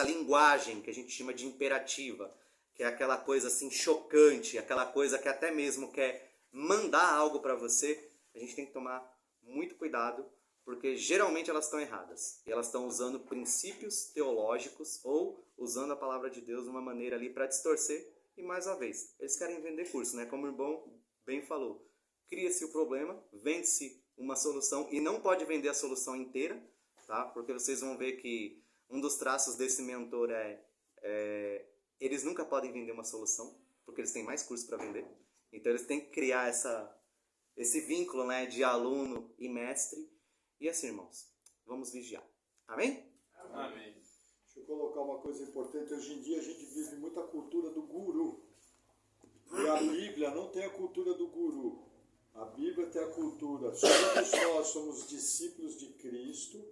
linguagem que a gente chama de imperativa, que é aquela coisa assim chocante, aquela coisa que até mesmo quer mandar algo para você, a gente tem que tomar muito cuidado, porque geralmente elas estão erradas. E elas estão usando princípios teológicos ou usando a palavra de Deus de uma maneira ali para distorcer. E mais uma vez, eles querem vender curso, né? Como o irmão bem falou. Cria-se o problema, vende-se uma solução e não pode vender a solução inteira, tá? Porque vocês vão ver que um dos traços desse mentor eles nunca podem vender uma solução, porque eles têm mais curso para vender. Então eles têm que criar esse vínculo, né, de aluno e mestre. E assim, irmãos, vamos vigiar. Amém? Amém. Deixa eu colocar uma coisa importante. Hoje em dia a gente vive muita cultura do guru. E a Bíblia não tem a cultura do guru. A Bíblia tem a cultura. Todos nós somos discípulos de Cristo.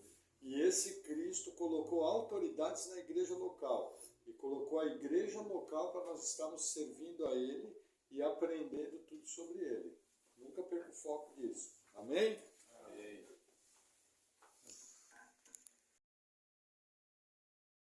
E esse Cristo colocou autoridades na igreja local. E colocou a igreja local para nós estarmos servindo a Ele e aprendendo tudo sobre Ele. Nunca perca o foco disso. Amém?